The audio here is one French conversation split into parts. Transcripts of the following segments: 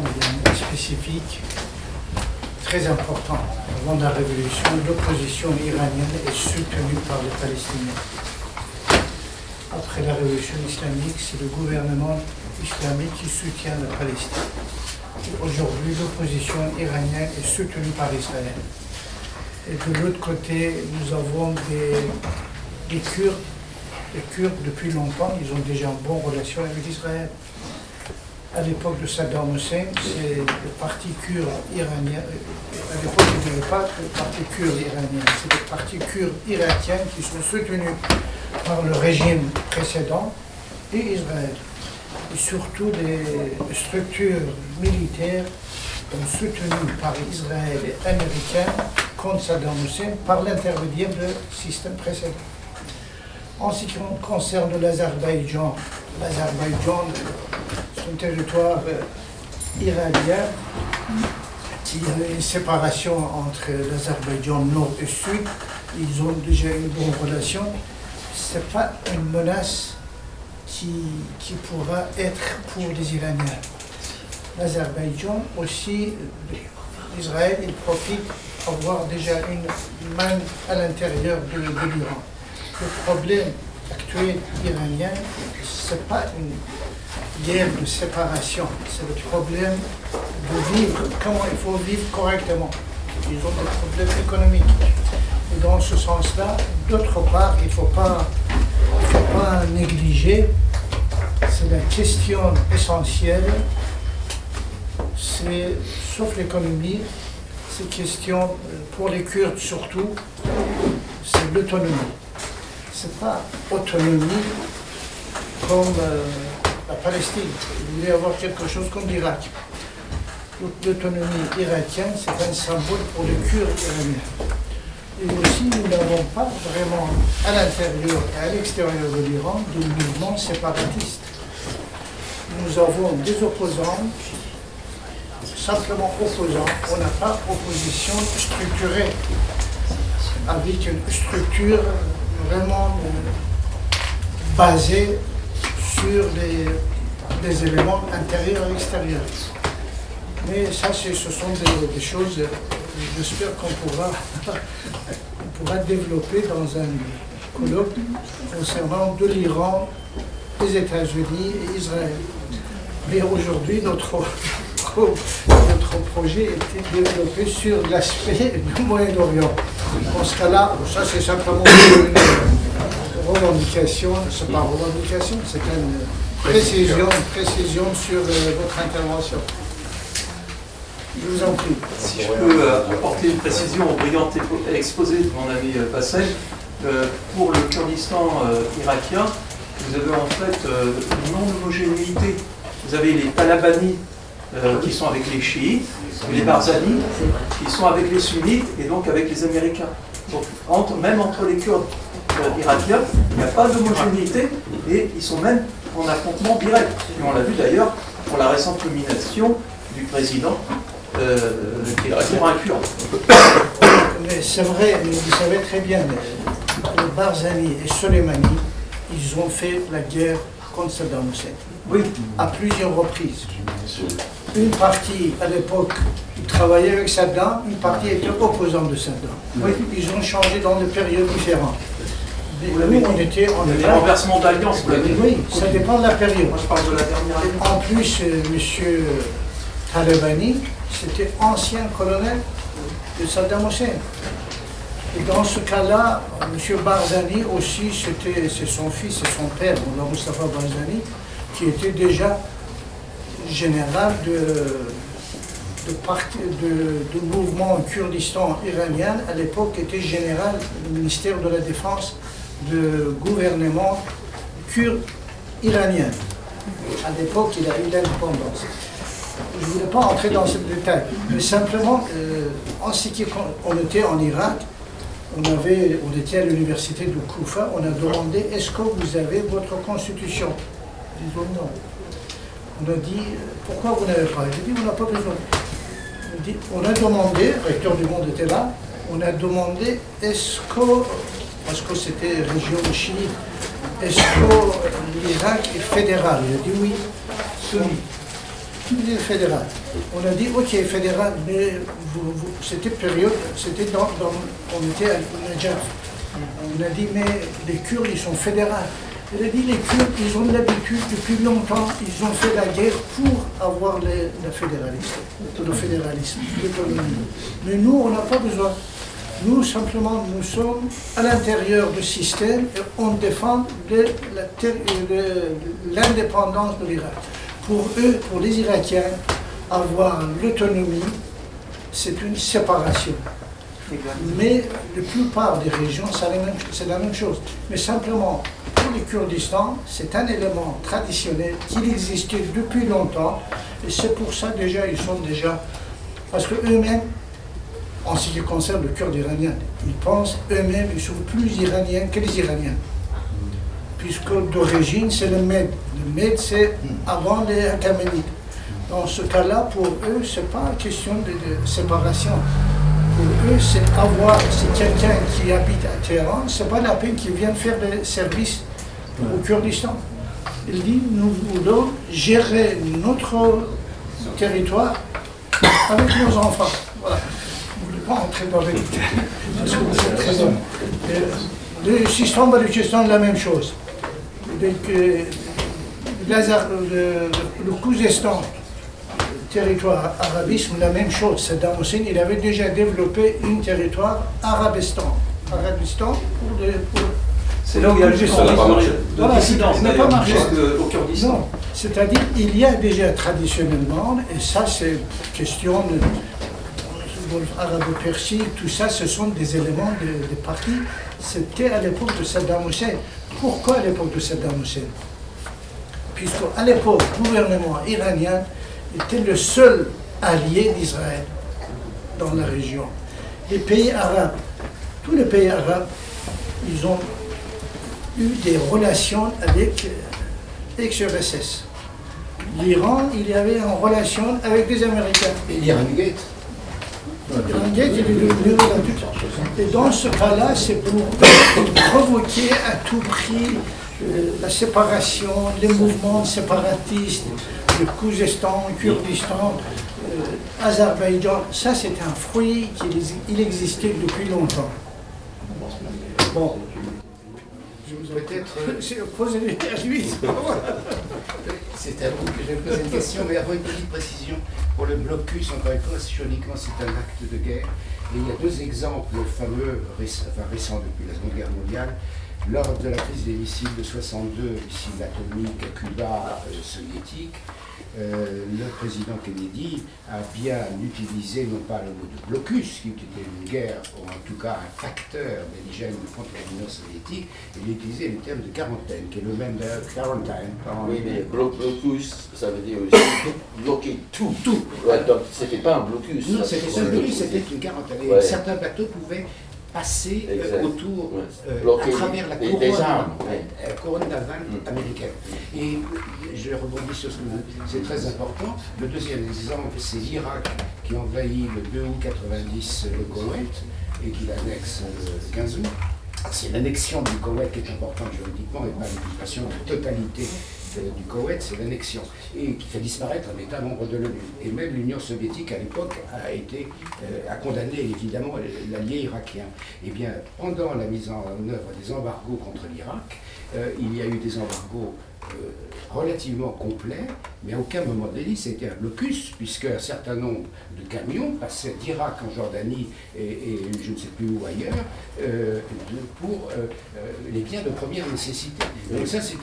moment bien spécifique, très important. Avant la révolution, l'opposition iranienne est soutenue par les Palestiniens. Après la révolution islamique, c'est le gouvernement islamique qui soutient la Palestine. Aujourd'hui, l'opposition iranienne est soutenue par Israël. Et de l'autre côté, nous avons des Kurdes. Les Kurdes, depuis longtemps, ils ont déjà une bonne relation avec Israël. À l'époque de Saddam Hussein, c'est le parti kurde iranien. À l'époque, il n'y avait pas le parti kurde iranien. C'est les partis kurdes irakiens qui sont soutenus par le régime précédent et Israël. Et surtout les structures militaires soutenues par Israël et américains contre Saddam Hussein par l'intermédiaire du système précédent. En ce qui concerne l'Azerbaïdjan, c'est un territoire iranien. Il y a une séparation entre l'Azerbaïdjan nord et sud. Ils ont déjà une bonne relation. Ce n'est pas une menace qui pourra être pour les Iraniens. L'Azerbaïdjan aussi, Israël, il profite d'avoir déjà une main à l'intérieur de l'Iran. Le problème actuel iranien, ce n'est pas une guerre de séparation, c'est le problème de vivre, comment il faut vivre correctement. Ils ont des problèmes économiques. Et dans ce sens-là, d'autre part, il ne faut pas négliger, c'est la question essentielle, c'est, sauf l'économie, c'est question, pour les Kurdes surtout, c'est l'autonomie. Ce n'est pas autonomie comme la Palestine. Ils voulaient avoir quelque chose comme l'Irak. L'autonomie irakienne, c'est un symbole pour les Kurdes iraniens. Et aussi, nous n'avons pas vraiment, à l'intérieur et à l'extérieur de l'Iran, de mouvements séparatistes. Nous avons des opposants, simplement opposants. On n'a pas opposition structurée, avec une structure vraiment basée sur des éléments intérieurs et extérieurs. Mais ça, ce sont des choses, j'espère qu'on pourra développer dans un colloque concernant de l'Iran, les États-Unis et Israël. Mais aujourd'hui, notre projet était développé sur l'aspect du Moyen-Orient. Dans ce cas-là, ça c'est simplement une revendication, c'est pas une revendication, c'est une précision sur votre intervention. Je vous en prie. Si je peux apporter une précision au brillant exposé de mon ami Passel, pour le Kurdistan irakien, vous avez en fait une non-homogénéité. Vous avez les Talabani qui sont avec les chiites, les Barzani qui sont avec les sunnites et donc avec les Américains. Donc même entre les Kurdes irakiens, il n'y a pas d'homogénéité et ils sont même en affrontement direct. Et on l'a vu d'ailleurs pour la récente nomination du président qui est pour un Kurde. Mais c'est vrai, mais vous savez très bien, les Barzani et Soleimani, ils ont fait la guerre contre Saddam Hussein. Oui. À plusieurs reprises. Une partie, à l'époque, travaillait avec Saddam, une partie était opposante de Saddam. Oui. Ils ont changé dans des périodes différentes. Nous, on était en les renversements d'alliance. Oui, ça dépend de la période. Moi, je parle de la dernière année. En plus, M. Talabani, c'était ancien colonel de Saddam Hussein. Et dans ce cas-là, M. Barzani aussi, c'est son fils et son père, Mustafa Barzani, qui était déjà général du mouvement Kurdistan iranien. À l'époque, était général du ministère de la Défense du gouvernement kurde iranien. À l'époque, il a eu l'indépendance. Je ne voulais pas entrer dans ce détail, mais simplement, on était en Irak, on était à l'université de Koufa, on a demandé « Est-ce que vous avez votre constitution ?» Ils ont dit non. On a dit « Pourquoi vous n'avez pas ?» J'ai dit « On n'a pas besoin. » On a demandé, le recteur du monde était là, on a demandé « Est-ce que, parce que c'était région chiite, est-ce que l'Irak est fédéral ?» Il a dit « Oui, celui. » fédéral. On a dit, ok, fédéral, mais c'était période, on était à Najaf. On a dit, mais les Kurdes, ils sont fédéraux. Il a dit, les Kurdes, ils ont l'habitude, depuis longtemps, ils ont fait la guerre pour avoir le fédéralisme, l'autonomie. Mais nous, on n'a pas besoin. Nous, simplement, nous sommes à l'intérieur du système et on défend l'indépendance de l'Irak. Pour eux, pour les Irakiens, avoir l'autonomie, c'est une séparation. Mais la plupart des régions, c'est la même chose. Mais simplement, pour le Kurdistan, c'est un élément traditionnel qui existait depuis longtemps. Et c'est pour ça déjà, ils sont déjà... Parce qu'eux-mêmes, en ce qui concerne le Kurdes iranien, ils pensent eux-mêmes, ils sont plus iraniens que les Iraniens. Puisque d'origine, c'est le Med. Le Med, c'est avant les Achaménides. Dans ce cas-là, pour eux, ce n'est pas une question de séparation. Pour eux, c'est quelqu'un qui habite à Téhéran, ce n'est pas la peine qu'il vienne faire des services au Kurdistan. Il dit, nous voulons gérer notre territoire avec nos enfants. Voilà. Vous ne voulez pas entrer dans les détails, parce que c'est très long. Le système Baloutchistan, la même chose. Le Khouzestan, territoire arabisme, la même chose. Saddam Hussein, il avait déjà développé un territoire Arabistan pour c'est là où il y a le voilà, dissidence, ça n'a pas marché au Kurdistan. Non, c'est-à-dire il y a déjà traditionnellement, et ça c'est question de arabo-persique, tout ça, ce sont des éléments de partis. C'était à l'époque de Saddam Hussein. Pourquoi à l'époque de Saddam Hussein? Puisqu'à l'époque, le gouvernement iranien était le seul allié d'Israël dans la région. Les pays arabes, tous les pays arabes, ils ont eu des relations avec l'ex-URSS. L'Iran, il y avait une relation avec les Américains. Et l'Iran Gate. L'Iran Gate, il est devenu et dans ce cas-là, c'est pour provoquer à tout prix la séparation, les mouvements séparatistes, le Khouzestan, le Kurdistan, Azerbaïdjan. Ça, c'est un fruit qui existait depuis longtemps. Bon. Peut-être. Posez-lui à lui. C'est à vous que je vais poser une question, mais avant une petite précision. Pour le blocus, encore une fois, uniquement c'est un acte de guerre. Et il y a deux exemples fameux, récents depuis la Seconde Guerre mondiale. Lors de la crise des missiles de 62, missiles atomiques à Cuba soviétique, le président Kennedy a bien utilisé, non pas le mot de blocus, qui était une guerre, ou en tout cas un facteur belligène contre l'Union soviétique, il a utilisé le terme de quarantaine, qui est le même de quarantine. Oui, mais blocus, ça veut dire aussi bloquer tout. Ouais, donc c'était pas un blocus. Non, c'était une quarantaine. Et ouais. Certains bateaux pouvaient passer autour, à travers la couronne navale américaine. Et je rebondis sur ce que vous dites, c'est très important. Le deuxième exemple, c'est l'Irak qui envahit le 2 août 90 le Koweït et qui l'annexe le 15 août. C'est l'annexion du Koweït qui est importante juridiquement et pas l'occupation de totalité du Koweït, c'est l'annexion, et qui fait disparaître un État membre de l'ONU. Et même l'Union soviétique, à l'époque, a condamné évidemment l'allié irakien. Eh bien, pendant la mise en œuvre des embargos contre l'Irak, il y a eu des embargos relativement complets, mais à aucun moment donné c'était un blocus, puisque un certain nombre de camions passaient d'Irak en Jordanie et je ne sais plus où ailleurs pour les biens de première nécessité. Donc ça c'est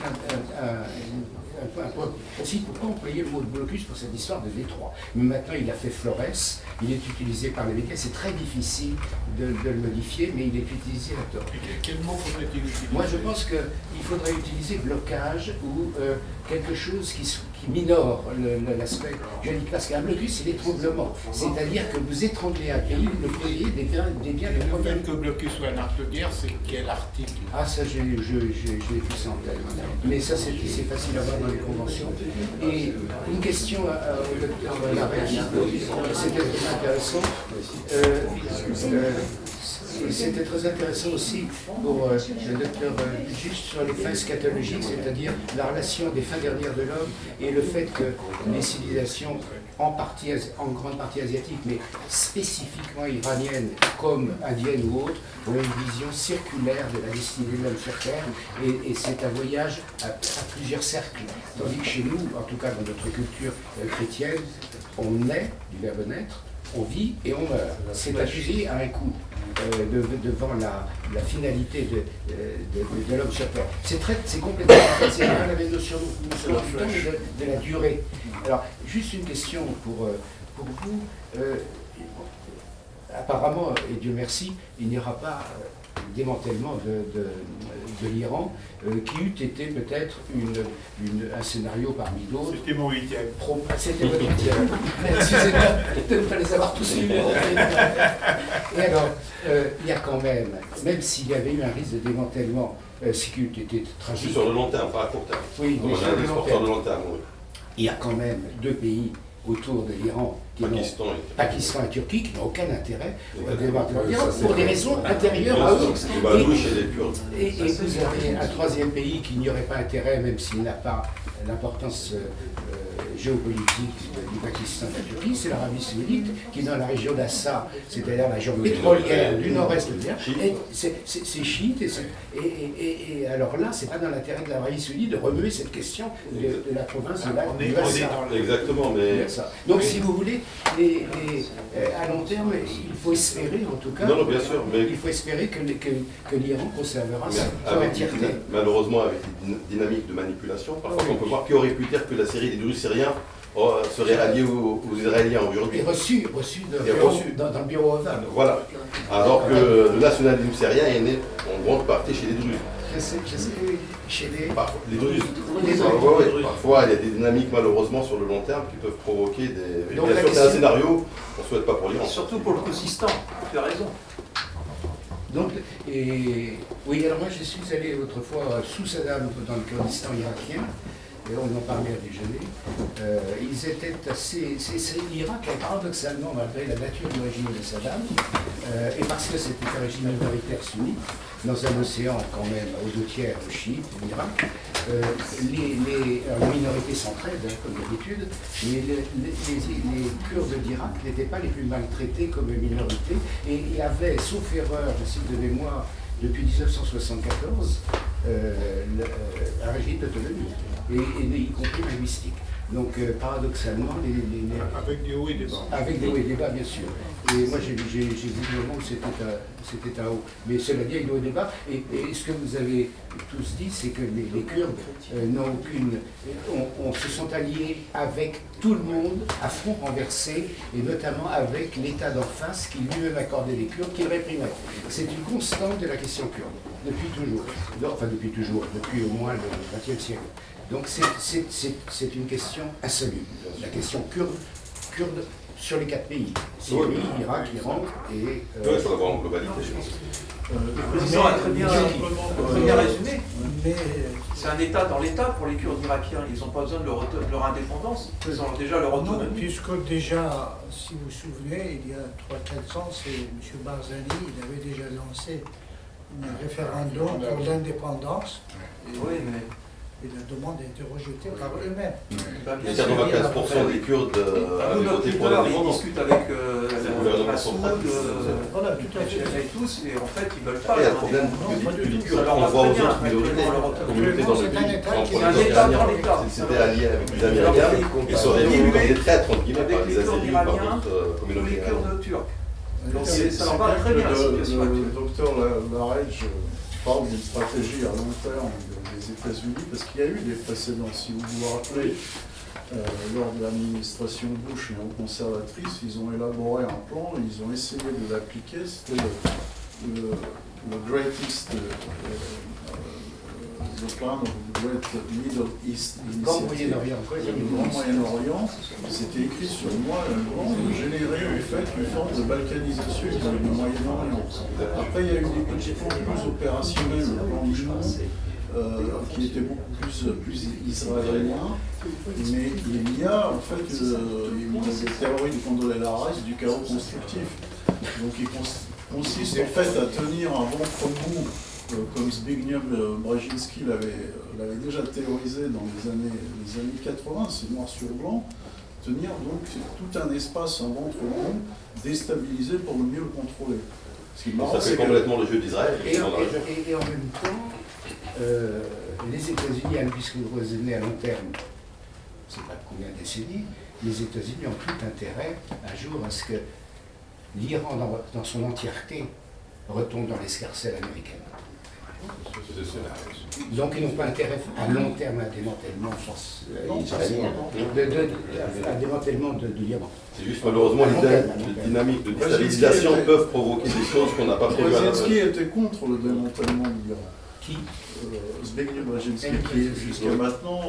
un point aussi. Pourquoi employer le mot de blocus pour cette histoire de Détroit? Mais maintenant il a fait Flores, il est utilisé par les médias, c'est très difficile de le modifier, mais il est utilisé à tort. Quel mot faudrait-il utiliser? Moi je pense qu'il faudrait utiliser blocage ou quelque chose qui minore l'aspect juridique. Parce qu'un blocus, c'est l'étranglement. C'est-à-dire que vous étranglez un pays, vous payez des biens de Le première. fait que blocus soit un acte de guerre, c'est quel article? Ah, ça, je l'ai plus ça en tête. Mais ça, c'est facile à voir dans les conventions. Et une question au docteur Larrey, c'était intéressant. C'était très intéressant aussi pour le docteur Bugic sur les fins eschatologiques, c'est-à-dire la relation des fins dernières de l'homme et le fait que les civilisations, en grande partie asiatiques, mais spécifiquement iraniennes comme indiennes ou autres, ont une vision circulaire de la destinée de l'homme sur Terre, et c'est un voyage à plusieurs cercles. Tandis que chez nous, en tout cas dans notre culture chrétienne, on naît du verbe naître, on vit et on meurt. C'est accusé à un coup devant la finalité de l'homme sur Terre. C'est complètement différent, c'est pas la même notion non seulement du temps, mais de la durée. Alors, juste une question pour vous. Apparemment, et Dieu merci, il n'y aura pas démantèlement de l'Iran, qui eût été peut-être un scénario parmi d'autres. C'était mon 8e. C'était votre 8e. Excusez-moi de ne pas les avoir tous lus. Et alors, il y a quand même s'il y avait eu un risque de démantèlement, ce qui eût été tragique. Sur le long terme, pas à court terme. Oui, mais sur le long terme. Oui. Il y a quand même 2 pays autour de l'Iran, Pakistan et Turquie, qui n'ont aucun intérêt de démanteler l'Iran pour des raisons intérieures à eux. Et vous avez un 3e pays qui n'y aurait pas intérêt, même s'il n'a pas l'importance géopolitique du Pakistan et de la Turquie, c'est l'Arabie Saoudite, qui dans la région d'Assa, c'est-à-dire la région pétrolière du nord-est de l'Iran, c'est chiite. Et alors là, c'est pas dans l'intérêt de l'Arabie Saoudite de remuer cette question de la province de l'Assa. Exactement, mais... Donc si vous voulez, à long terme, il faut espérer en tout cas, bien sûr, mais... il faut espérer que l'Iran conservera son entièreté. Malheureusement, avec les dynamiques de manipulation, parfois on peut voir qui aurait pu dire que la Syrie des Druzes syriens serait alliée aux Israéliens aujourd'hui. Et reçu dans le bureau ovale. Voilà. Alors que le nationalisme syrien est né en grande partie chez les Druzes. Je sais, chez les... Les Druzes. Parfois, il y a des dynamiques malheureusement sur le long terme qui peuvent provoquer des... Donc, bien sûr, c'est un scénario qu'on ne souhaite pas pour l'Iran. Surtout pour le Khuzestan, tu as raison. Donc, oui, alors moi je suis allé autrefois sous Saddam dans le Kurdistan irakien, et on en parlait à déjeuner. Ils étaient assez. L'Irak, paradoxalement, malgré la nature du régime de Saddam, et parce que c'était un régime minoritaire sunnite, dans un océan quand même aux 2 tiers chiites, l'Irak, les minorités s'entraident, comme d'habitude, mais les Kurdes d'Irak n'étaient pas les plus maltraités comme minorité, et il y avait, sauf erreur, je cite de mémoire, depuis 1974, un régime d'autonomie, y compris linguistique. Donc, paradoxalement, avec des hauts et des bas. Avec des hauts et des bas, bien sûr. Et moi, j'ai vu le moment où c'était un haut. Mais cela dit, avec des hauts et des bas. Et ce que vous avez tous dit, c'est que les Kurdes n'ont aucune... On se sont alliés avec tout le monde à front renversé, et notamment avec l'État d'en face qui lui-même accordait les Kurdes, qui le réprimait. C'est une constante de la question kurde, depuis toujours. Enfin, depuis au moins le XXe siècle. Donc c'est une question insoluble. La question kurde sur les 4 pays. Syrie, Irak, Iran et... Oui, il faut l'avoir en globalité, je pense. Le président a très bien résumé. Mais c'est un État dans l'État pour les Kurdes irakiens. Ils n'ont pas besoin de leur indépendance. Ils ont déjà leur autonomie. Puisque déjà, si vous vous souvenez, il y a 3-4 ans, c'est M. Barzani, il avait déjà lancé un référendum pour l'indépendance. Oui, mais... Et la demande a été rejetée par eux-mêmes. 95% des Kurdes avaient voté pour l'indépendance. Ils discutent avec Massoud, voilà, tout à fait. avec tous, et en fait, ils ne veulent pas. Il y a le problème que les Kurdes renvoient aux autres minorités, communautés dans le pays. C'était allié avec les Américains, ils seraient vus comme des traîtres, entre guillemets, par les Azéris, par d'autres communautés. Les Kurdes turcs. Donc ça leur va très bien, la situation actuelle. Le docteur Larège parle d'une stratégie à long terme des États-Unis, parce qu'il y a eu des précédents. Si vous vous rappelez, lors de l'administration Bush néoconservatrice, ils ont élaboré un plan, ils ont essayé de l'appliquer. C'était le Greatest, the plan of the Great Middle East Initiative. Le Grand Moyen-Orient, c'était écrit sur moi, le plan de générer en fait une forme de balkanisation du Moyen-Orient. Après, il y a eu des plans plus opérationnels, le plan Mouche, qui était beaucoup plus israélien, mais il y a en fait une théorie de Condoleezza Rice du chaos constructif. Donc consiste en fait à tenir un ventre mou, comme Zbigniew Brzezinski l'avait déjà théorisé dans les années 80, c'est noir sur blanc, tenir donc tout un espace, un ventre mou, déstabilisé pour mieux le contrôler. Ça fait complètement le jeu d'Israël. Et en même temps, les États-Unis, puisque vous raisonnez à long terme, je ne sais pas combien de décennies, les États-Unis ont tout intérêt un jour à ce que l'Iran, dans son entièreté, retombe dans l'escarcelle américaine. Donc ils n'ont pas intérêt à long terme à un démantèlement de l'Iran. C'est juste malheureusement les dynamiques de déstabilisation peuvent provoquer des choses qu'on n'a pas prévues. Brzezinski était contre le démantèlement de l'Iran. Qui Zbigniew Brzezinski, qui jusqu'à maintenant,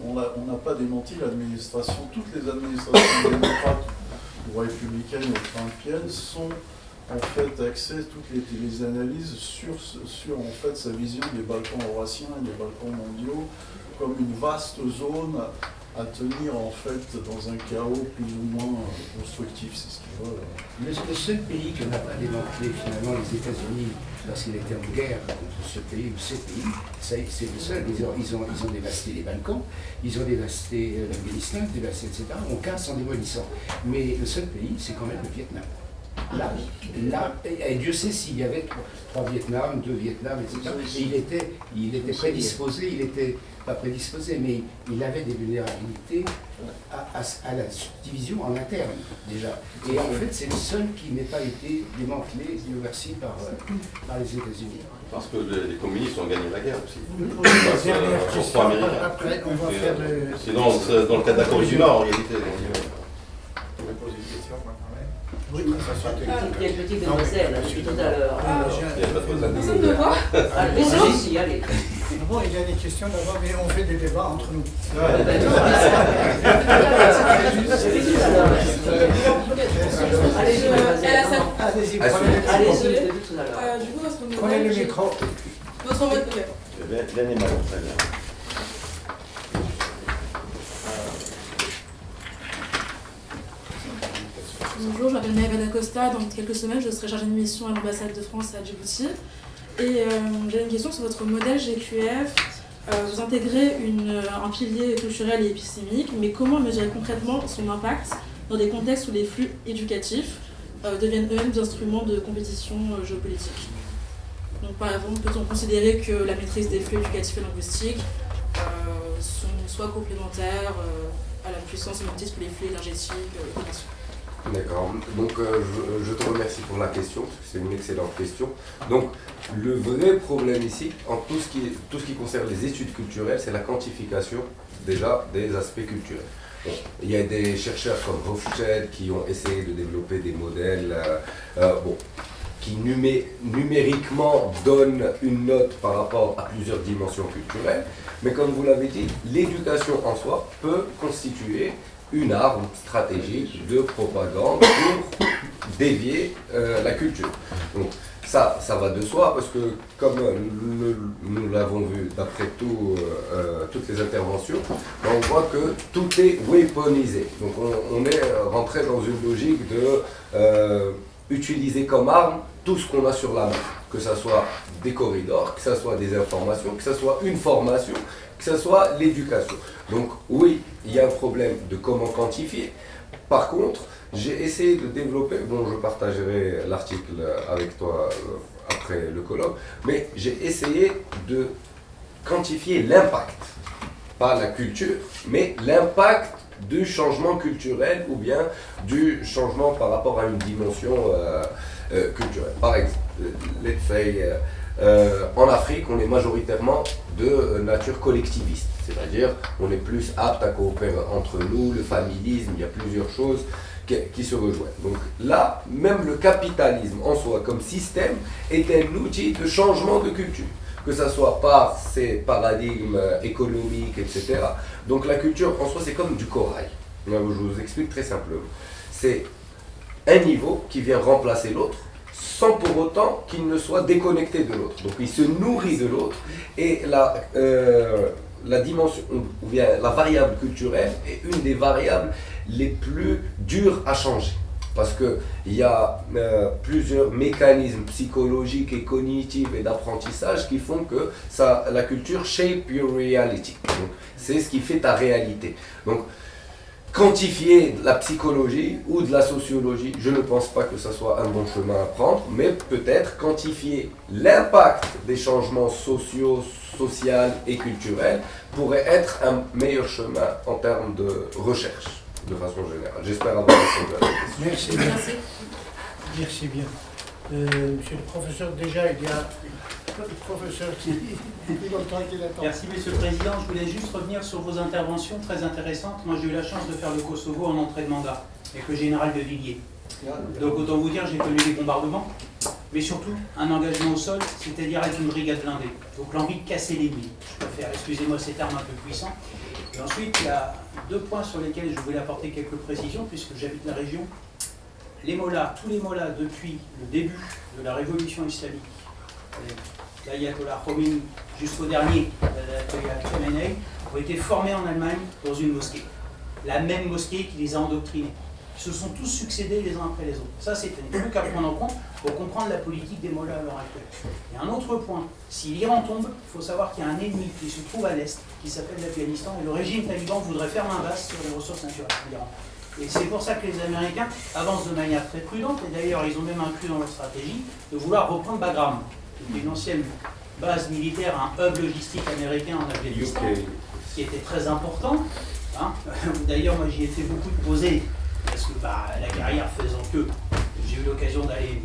on n'a pas démenti l'administration. Toutes les administrations démocrates ou républicaines ou trumpiennes sont en fait axées, toutes les analyses sur en fait sa vision des Balkans eurasiens et des Balkans mondiaux comme une vaste zone à tenir en fait dans un chaos plus ou moins constructif, c'est ce qu'ils veulent. Le seul pays que n'a pas démantelé finalement les États-Unis lorsqu'il était en guerre contre ce pays ou ces pays, c'est le seul. Ils ont dévasté les Balkans, ils ont dévasté l'Afghanistan, dévasté, etc. On casse en démolissant. Mais le seul pays, c'est quand même le Vietnam. Là, et Dieu sait s'il y avait trois Vietnam, deux Vietnam, etc. Et il était prédisposé, il était pas prédisposé, mais il avait des vulnérabilités à la subdivision en interne, déjà. Et en fait, c'est le seul qui n'ait pas été démantelé, oversee par les États-Unis. Parce que les communistes ont gagné la guerre aussi. Dernière question, après on va faire le... C'est dans le cas de la Corée du Nord, en réalité. Oui, il y a une petite demoiselle, depuis tout à l'heure. Personne ne voit. Allez, allez. Bon, il y a des questions d'abord, mais on fait des débats entre nous. Allez-y, du coup, votre modèle. Prenez le micro. Votre modèle. Très bien. Bonjour, je m'appelle Maëva Dacosta. Dans quelques semaines, je serai chargée de mission à l'ambassade de France à Djibouti. Et j'ai une question sur votre modèle GQF. Vous intégrez un pilier culturel et épistémique, mais comment mesurer concrètement son impact dans des contextes où les flux éducatifs deviennent eux-mêmes des instruments de compétition géopolitique? Donc, par exemple, peut-on considérer que la maîtrise des flux éducatifs et linguistiques sont soit complémentaires à la puissance et maîtrise que les flux énergétiques et commerciaux? D'accord, donc je te remercie pour la question, parce que c'est une excellente question. Donc le vrai problème ici, en tout ce qui concerne les études culturelles, c'est la quantification déjà des aspects culturels. Bon, il y a des chercheurs comme Hofstede qui ont essayé de développer des modèles qui numériquement donnent une note par rapport à plusieurs dimensions culturelles, mais comme vous l'avez dit, l'éducation en soi peut constituer une arme stratégique de propagande pour dévier la culture. Donc ça va de soi parce que comme nous l'avons vu d'après toutes les interventions, on voit que tout est weaponisé. Donc on est rentré dans une logique de utiliser comme arme tout ce qu'on a sur la main, que ce soit des corridors, que ce soit des informations, que ce soit une formation, que ce soit l'éducation. Donc oui, il y a un problème de comment quantifier. Par contre, j'ai essayé de développer, je partagerai l'article avec toi après le colloque, mais j'ai essayé de quantifier l'impact, pas la culture, mais l'impact du changement culturel ou bien du changement par rapport à une dimension culturelle. Par exemple, en Afrique, on est majoritairement de nature collectiviste, c'est-à-dire on est plus apte à coopérer entre nous, le familisme, il y a plusieurs choses qui se rejoignent. Donc là, même le capitalisme en soi comme système est un outil de changement de culture, que ce soit par ses paradigmes économiques, etc. Donc la culture en soi c'est comme du corail. Je vous explique très simplement. C'est un niveau qui vient remplacer l'autre, sans pour autant qu'il ne soit déconnecté de l'autre. Donc il se nourrit de l'autre et la dimension, ou bien la variable culturelle est une des variables les plus dures à changer. Parce qu'il y a plusieurs mécanismes psychologiques et cognitifs et d'apprentissage qui font que la culture shape your reality. C'est ce qui fait ta réalité. Donc, quantifier de la psychologie ou de la sociologie, je ne pense pas que ce soit un bon chemin à prendre, mais peut-être quantifier l'impact des changements sociaux, sociaux et culturels pourrait être un meilleur chemin en termes de recherche, de façon générale. J'espère avoir répondu à la question. Merci bien. Merci bien. Monsieur le professeur, déjà, il y a le professeur qui longtemps qu'il attend. Merci, Monsieur le Président. Je voulais juste revenir sur vos interventions très intéressantes. Moi, j'ai eu la chance de faire le Kosovo en entrée de mandat avec le général de Villiers. Donc, autant vous dire, j'ai connu les bombardements, mais surtout un engagement au sol, c'est-à-dire avec une brigade blindée. Donc, l'envie de casser l'ennemi. Je préfère, excusez-moi ces termes un peu puissants. Et ensuite, il y a 2 points sur lesquels je voulais apporter quelques précisions, puisque j'habite la région. Les mollahs, tous les mollahs depuis le début de la révolution islamique, l'ayatollah Khomeini jusqu'au dernier, l'ayatollah Khamenei, ont été formés en Allemagne dans une mosquée. La même mosquée qui les a endoctrinés. Ils se sont tous succédés les uns après les autres. Ça, c'est un truc à prendre en compte pour comprendre la politique des mollahs à l'heure actuelle. Et un autre point, si l'Iran tombe, il faut savoir qu'il y a un ennemi qui se trouve à l'est, qui s'appelle l'Afghanistan, et le régime taliban voudrait faire main basse sur les ressources naturelles de l'Iran. Et c'est pour ça que les Américains avancent de manière très prudente, et d'ailleurs ils ont même inclus dans leur stratégie de vouloir reprendre Bagram, qui est une ancienne base militaire, un hub logistique américain en Afghanistan, qui était très important. Hein. D'ailleurs, moi j'y ai fait beaucoup de posées, parce que la carrière faisant que j'ai eu l'occasion d'aller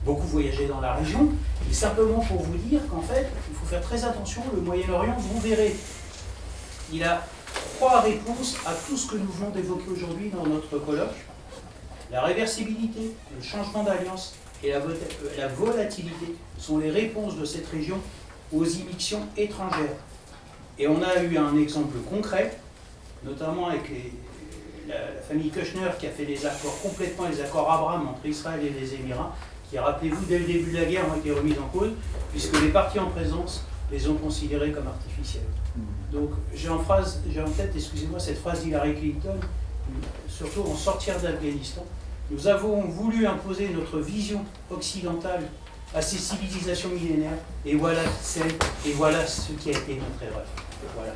beaucoup voyager dans la région, et simplement pour vous dire qu'en fait, il faut faire très attention, le Moyen-Orient, vous verrez, il a 3 réponses à tout ce que nous venons d'évoquer aujourd'hui dans notre colloque. La réversibilité, le changement d'alliance et la volatilité sont les réponses de cette région aux immixtions étrangères. Et on a eu un exemple concret, notamment avec la famille Kushner qui a fait des accords complètement, les accords Abraham entre Israël et les Émirats, qui, rappelez-vous, dès le début de la guerre ont été remises en cause, puisque les partis en présence les ont considérés comme artificiels. Donc j'ai en tête, excusez-moi, cette phrase d'Hillary Clinton, surtout en sortir d'Afghanistan. Nous avons voulu imposer notre vision occidentale à ces civilisations millénaires, et voilà ce qui a été notre erreur. Voilà.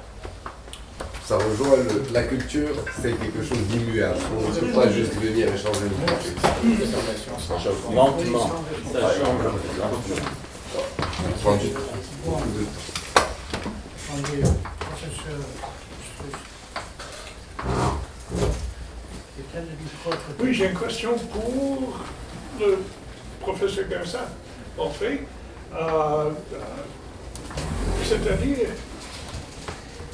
Ça rejoint la culture, c'est quelque chose d'immuable. On ne peut pas juste venir et changer une culture. Lentement, ça change. Oui, j'ai une question pour le professeur Garza. En fait, c'est-à-dire,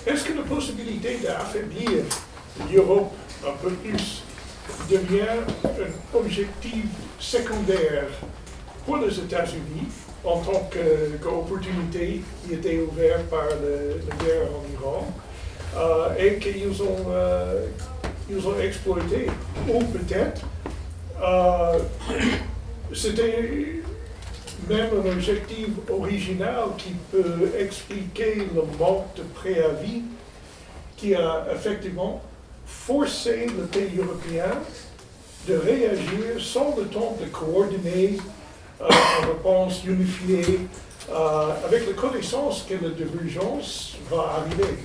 est-ce que la possibilité d'affaiblir l'Europe un peu plus devient un objectif secondaire pour les États-Unis en tant qu'opportunité qui était ouverte par la guerre en Iran et qu'ils ont exploité, ou peut-être c'était même un objectif original qui peut expliquer le manque de préavis qui a effectivement forcé le pays européen de réagir sans le temps de coordonner une réponse unifiée avec la connaissance que la divergence va arriver.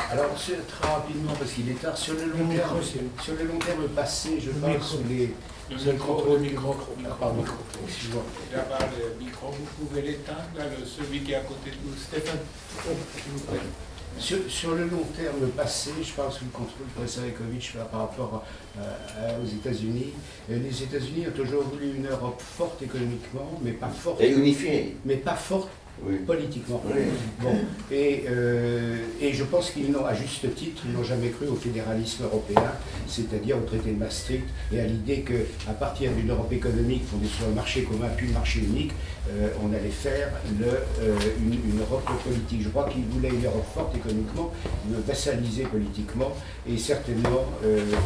Alors, très rapidement, parce qu'il est tard, sur le long terme passé, je pense que les... Le micro. Pardon, excuse-moi. D'abord, le micro, vous pouvez l'éteindre, celui qui est à côté de vous, Stéphane. Sur le long terme passé, je pense que le contrôle Presarevic par rapport aux États-Unis. Les États-Unis ont toujours voulu une Europe forte économiquement, mais pas forte. Et unifiée. Mais pas forte. Oui. Politiquement. Oui. Bon. Et je pense qu'ils n'ont, à juste titre, ils n'ont jamais cru au fédéralisme européen, c'est-à-dire au traité de Maastricht, et à l'idée qu'à partir d'une Europe économique fondée sur le marché commun puis le marché unique, on allait faire une Europe politique. Je crois qu'ils voulaient une Europe forte économiquement, vassalisée politiquement, et certainement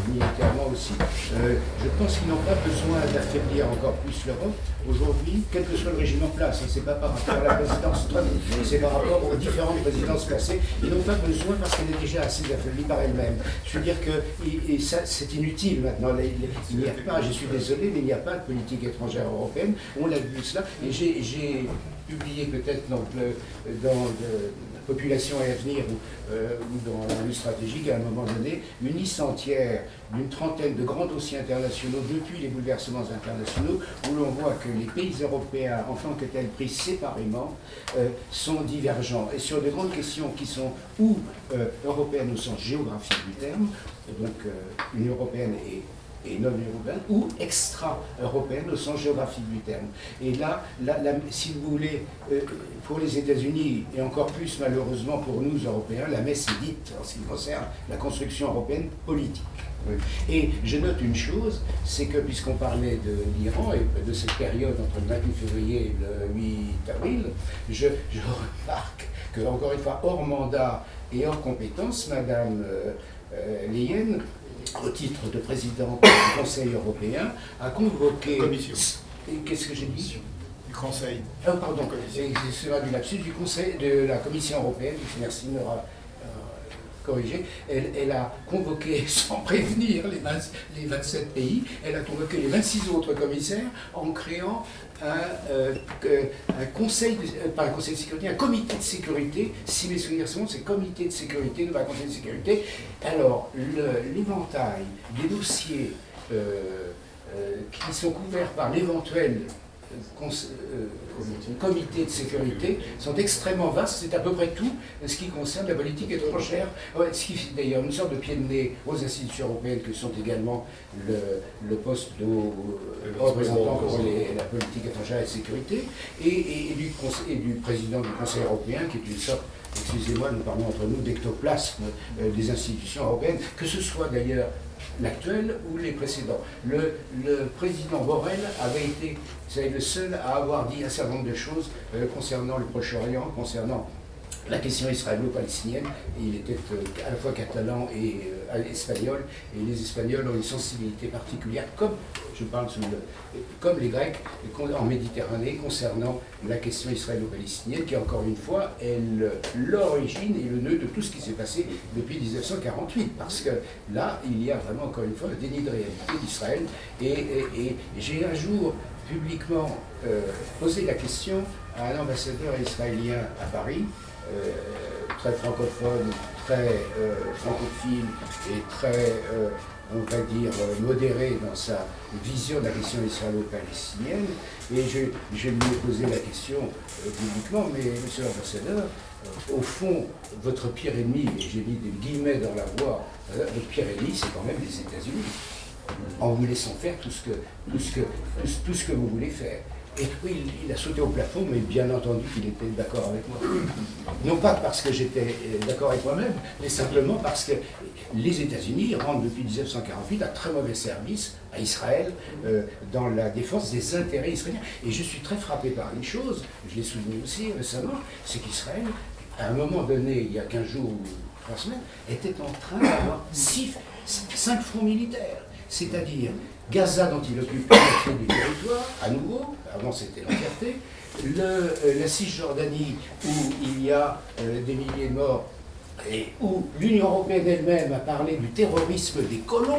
militairement aussi. Je pense qu'ils n'ont pas besoin d'affaiblir encore plus l'Europe aujourd'hui, quel que soit le régime en place. C'est pas par rapport à la présidence Trump, c'est par rapport aux différentes présidences passées. Ils n'ont pas besoin parce qu'elle est déjà assez affaiblie par elle-même. Je veux dire que ça, c'est inutile maintenant. Il n'y a pas, je suis désolé, mais il n'y a pas de politique étrangère européenne. On l'a vu cela. Et j'ai publié peut-être dans Population et Avenir ou dans une stratégique à un moment donné, une liste entière d'une trentaine de grands dossiers internationaux depuis les bouleversements internationaux où l'on voit que les pays européens, en tant que tels pris séparément, sont divergents. Et sur de grandes questions qui sont ou européennes au sens géographique du terme, donc Union européenne et non européenne, ou extra-européenne au sens géographique du terme. Et là, si vous voulez, pour les États-Unis, et encore plus malheureusement pour nous Européens, la messe est dite en ce qui concerne la construction européenne politique. Et je note une chose, c'est que puisqu'on parlait de l'Iran et de cette période entre le 28 février et le 8 avril, je remarque que, encore une fois, hors mandat et hors compétence, Madame Leyen, au titre de présidente du Conseil européen, a convoqué... Commission. Qu'est-ce que j'ai dit? Du Conseil. Ah, pardon, c'est du lapsus du Conseil de la Commission européenne, merci de me corriger. Elle a convoqué, sans prévenir les 27 pays, elle a convoqué les 26 autres commissaires en créant un conseil, pas un conseil de sécurité, un comité de sécurité. Si mes souvenirs sont, c'est comité de sécurité, non pas un conseil de sécurité. Alors, l'éventail des dossiers qui sont couverts par l'éventuel comité de sécurité sont extrêmement vastes. C'est à peu près tout ce qui concerne la politique étrangère, ce qui fait d'ailleurs une sorte de pied de nez aux institutions européennes que sont également le poste de représentant pour la politique étrangère et de sécurité et du président du Conseil européen qui est une sorte, excusez-moi, nous parlons entre nous, d'ectoplasme des institutions européennes, que ce soit d'ailleurs l'actuel ou les précédents. Le président Borrell avait été, vous savez, le seul à avoir dit un certain nombre de choses concernant le Proche-Orient, concernant la question israélo-palestinienne. Il était à la fois catalan et espagnol, et les Espagnols ont une sensibilité particulière, comme je parle comme les Grecs en Méditerranée, concernant la question israélo-palestinienne, qui encore une fois est l'origine et le nœud de tout ce qui s'est passé depuis 1948, parce que là, il y a vraiment encore une fois le déni de réalité d'Israël. Et j'ai un jour publiquement posé la question à un ambassadeur israélien à Paris, très francophone, très francophile et très, on va dire, modéré dans sa vision de la question israélo-palestinienne. Et je lui ai posé la question publiquement, mais monsieur l'ambassadeur, au fond, votre pire ennemi, et j'ai mis des guillemets dans la voix, votre pire ennemi, c'est quand même les États-Unis, en vous laissant faire tout ce que vous voulez faire. Et oui, il a sauté au plafond, mais bien entendu qu'il était d'accord avec moi. Non pas parce que j'étais d'accord avec moi-même, mais simplement parce que les États-Unis rendent depuis 1948 un très mauvais service à Israël dans la défense des intérêts israéliens. Et je suis très frappé par une chose, je l'ai souligné aussi récemment, c'est qu'Israël, à un moment donné, il y a 15 jours ou 3 semaines, était en train d'avoir 5 fronts militaires. C'est-à-dire Gaza, dont il occupe la moitié du territoire, à nouveau, avant c'était l'entièreté, la Cisjordanie, où il y a des milliers de morts, et où l'Union européenne elle-même a parlé du terrorisme des colons,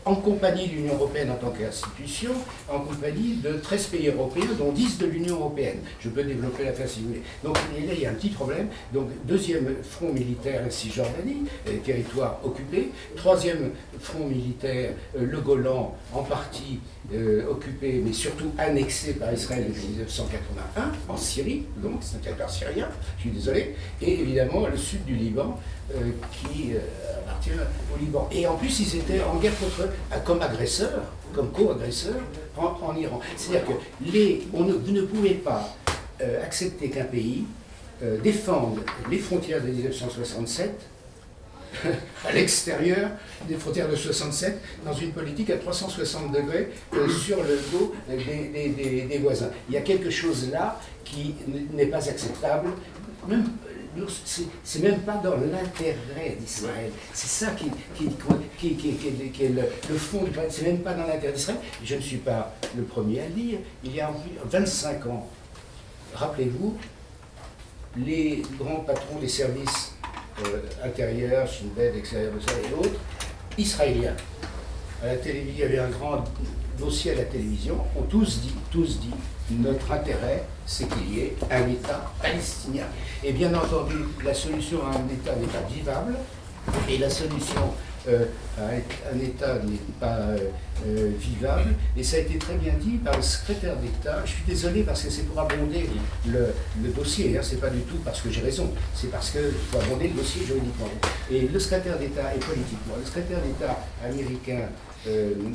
en compagnie de l'Union européenne en tant qu'institution, en compagnie de 13 pays européens, dont 10 de l'Union européenne. Je peux développer l'affaire si vous voulez. Donc là, il y a un petit problème. Donc, deuxième front militaire, la Cisjordanie, territoire occupé. Troisième front militaire, le Golan, en partie occupé, mais surtout annexé par Israël depuis 1981, en Syrie, donc c'est un territoire syrien, je suis désolé. Et évidemment, le sud du Liban, qui appartient au Liban. Et en plus, ils étaient en guerre comme agresseurs, comme co-agresseurs en Iran. C'est-à-dire que vous ne pouvez pas accepter qu'un pays défende les frontières de 1967 à l'extérieur des frontières de 67, dans une politique à 360 degrés sur le dos des voisins. Il y a quelque chose là qui n'est pas acceptable. C'est même pas dans l'intérêt d'Israël. C'est ça qui est le fond du problème. C'est même pas dans l'intérêt d'Israël. Je ne suis pas le premier à le dire. Il y a 25 ans, rappelez-vous, les grands patrons des services intérieurs, Shin Bet, extérieurs et autres, israéliens, à la télévision, il y avait un grand dossier à la télévision, ont tous dit, notre intérêt, c'est qu'il y ait un État palestinien. Et bien entendu, la solution à un État n'est pas vivable, et la solution à un État n'est pas vivable, et ça a été très bien dit par le secrétaire d'État. Je suis désolé parce que c'est pour abonder le dossier, hein, c'est pas du tout parce que j'ai raison, c'est parce qu'il faut abonder le dossier juridiquement. Et le secrétaire d'État, et politiquement, le secrétaire d'État américain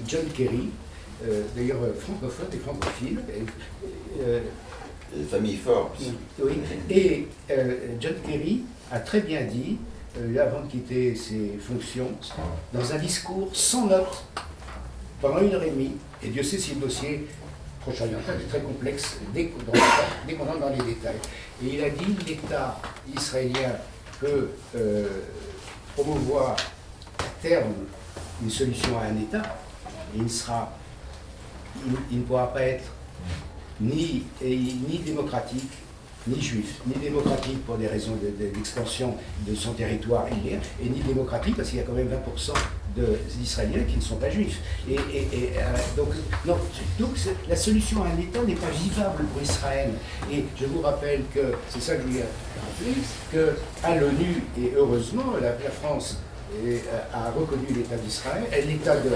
John Kerry, d'ailleurs francophone et francophile, famille Forbes. Oui, et John Kerry a très bien dit, avant de quitter ses fonctions, dans un discours sans notes, pendant 1h30, et Dieu sait si le dossier proche-oriental est très complexe dès qu'on entre dans les détails. Et il a dit que l'État israélien peut promouvoir à terme une solution à un État, et il ne pourra pas être ni démocratique, ni juif, ni démocratique pour des raisons d'expansion de son territoire illégal, et ni démocratique parce qu'il y a quand même 20% d'Israéliens qui ne sont pas juifs. Donc la solution à un État n'est pas vivable pour Israël. Et je vous rappelle que, c'est ça que je voulais rappeler, qu'à l'ONU, et heureusement, la France a reconnu l'État d'Israël, l'État de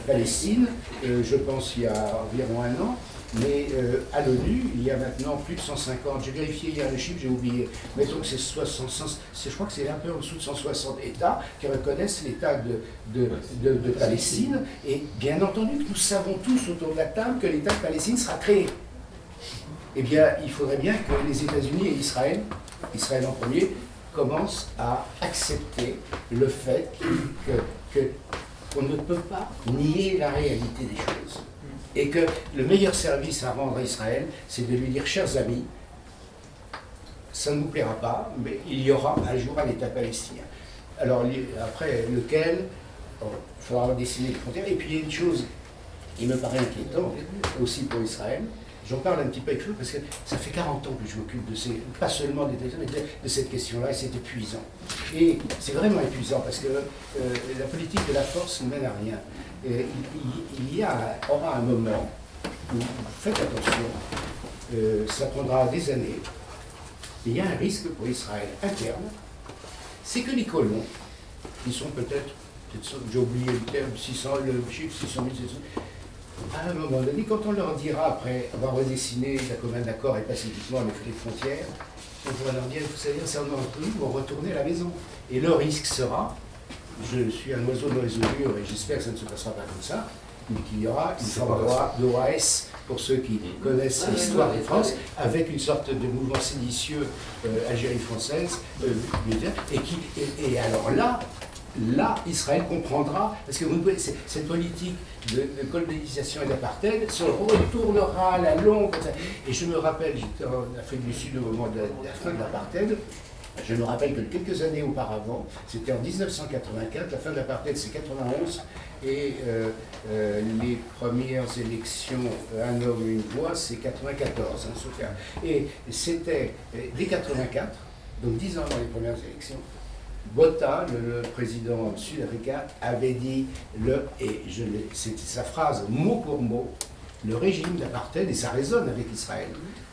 Palestine, je pense il y a environ 1 an, mais à l'ONU, il y a maintenant plus de 150, j'ai vérifié hier le chiffre, j'ai oublié, mettons que c'est 60, je crois que c'est un peu en dessous de 160 États qui reconnaissent l'État de Palestine, et bien entendu que nous savons tous autour de la table que l'État de Palestine sera créé. Eh bien, il faudrait bien que les États-Unis et Israël en premier, commencent à accepter le fait qu'on ne peut pas nier la réalité des choses. Et que le meilleur service à rendre à Israël, c'est de lui dire, chers amis, ça ne nous plaira pas, mais il y aura un jour un État palestinien. Alors après lequel, il faudra dessiner les frontières. Et puis il y a une chose qui me paraît inquiétante aussi pour Israël. J'en parle un petit peu avec vous parce que ça fait 40 ans que je m'occupe pas seulement de cette question-là, et c'est épuisant. Et c'est vraiment épuisant parce que la politique de la force ne mène à rien. Il aura un moment où, faites attention, ça prendra des années, et il y a un risque pour Israël interne, c'est que les colons, qui sont peut-être j'ai oublié le terme, 600, le chiffre 600 000, 700 000, à un moment donné, quand on leur dira, après avoir redessiné la commun d'accord et pacifiquement les frontières, on pourra leur dire, vous savez, c'est un pays où on retourner à la maison. Et le risque sera, je suis un oiseau de mauvaise augure et j'espère que ça ne se passera pas comme ça, mais qu'il y aura une forme d'OAS, pour ceux qui connaissent l'histoire de France, avec une sorte de mouvement séditieux Algérie française, et alors là, Israël comprendra, parce que cette politique de colonisation et d'apartheid se retournera à la longue. Et je me rappelle, j'étais en Afrique du Sud au moment de la fin de l'apartheid, je me rappelle que quelques années auparavant, c'était en 1984, la fin de l'apartheid c'est 91, et les premières élections, un homme, une voix, c'est 94. Et c'était dès 84, donc 10 ans avant les premières élections, Botha, le président sud-africain, avait dit, c'était sa phrase mot pour mot, le régime d'apartheid, et ça résonne avec Israël,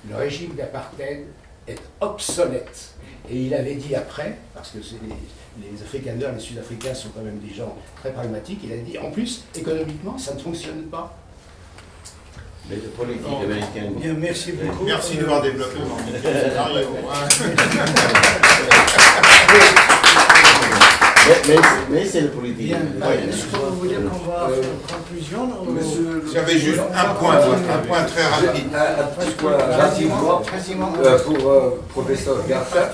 le régime d'apartheid est obsolète. Et il avait dit après, parce que les Afrikaners, les Sud-Africains sont quand même des gens très pragmatiques, il a dit, en plus, économiquement, ça ne fonctionne pas. Mais le politique américain... Bien, merci beaucoup. Merci de m'avoir développé mon scénario. Mais c'est le politique. Bien, est-ce que vous voulez qu'on va faire une conclusion J'avais juste un point très rapide. Un petit point rapidement pour professeur Garcia.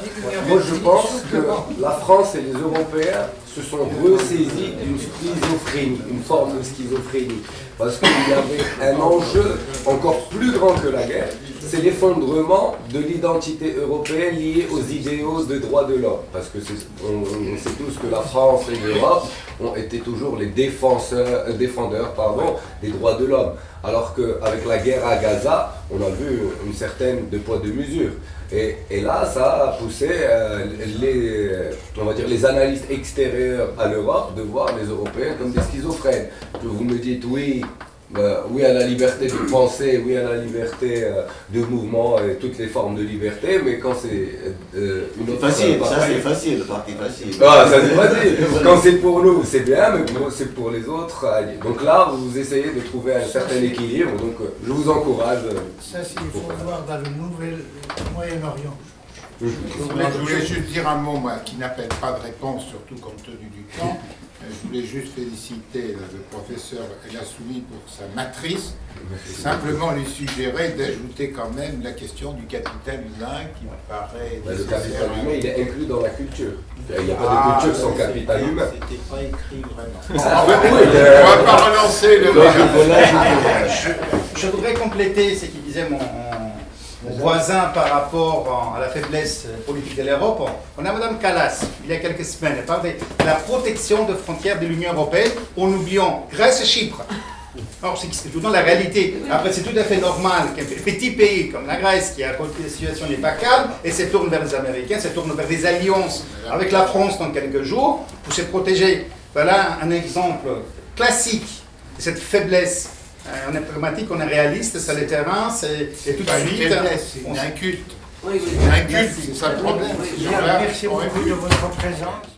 Moi je pense que la France et les Européens se sont ressaisis d'une schizophrénie, une forme de schizophrénie. Parce qu'il y avait un enjeu encore plus grand que la guerre, c'est l'effondrement de l'identité européenne liée aux idéaux de droits de l'homme. Parce que on sait tous que la France et l'Europe ont été toujours les défendeurs des droits de l'homme. Alors qu'avec la guerre à Gaza, on a vu une certaine de poids de mesure. Et là, ça a poussé les analystes extérieurs à l'Europe de voir les Européens comme des schizophrènes. Que vous me dites oui à la liberté de penser, oui à la liberté de mouvement et toutes les formes de liberté, mais quand c'est une autre... Facile, ça c'est facile, le parti facile. Ah, ça c'est facile. Quand c'est pour nous, c'est bien, mais c'est pour les autres. Donc là, vous essayez de trouver un certain équilibre, donc je vous encourage. Ça, il faut voir dans le nouvel Moyen-Orient. Je voulais juste dire un mot, moi, qui n'appelle pas de réponse, surtout compte tenu du temps. Je voulais juste féliciter le professeur Elassoumi pour sa matrice, et simplement lui suggérer d'ajouter quand même la question du capital humain qui me paraît... Le capital humain, il est inclus dans la culture. Il n'y a pas de culture sans capital humain. C'était pas écrit vraiment. On va pas relancer le... Je voudrais compléter ce qu'il disait mon voisin par rapport à la faiblesse politique de l'Europe. On a Mme Kallas, il y a quelques semaines, elle parlait de la protection des frontières de l'Union européenne en oubliant Grèce et Chypre. Or, c'est tout dans la réalité. Après, c'est tout à fait normal qu'un petit pays comme la Grèce, qui a la situation n'est pas calme, et se tourne vers les Américains, se tourne vers des alliances avec la France dans quelques jours pour se protéger. Voilà un exemple classique de cette faiblesse. On est pragmatique, on est réaliste, c'est le terrain, et tout de suite... C'est une inculte. C'est un culte, c'est ça le problème. Merci beaucoup de votre présence.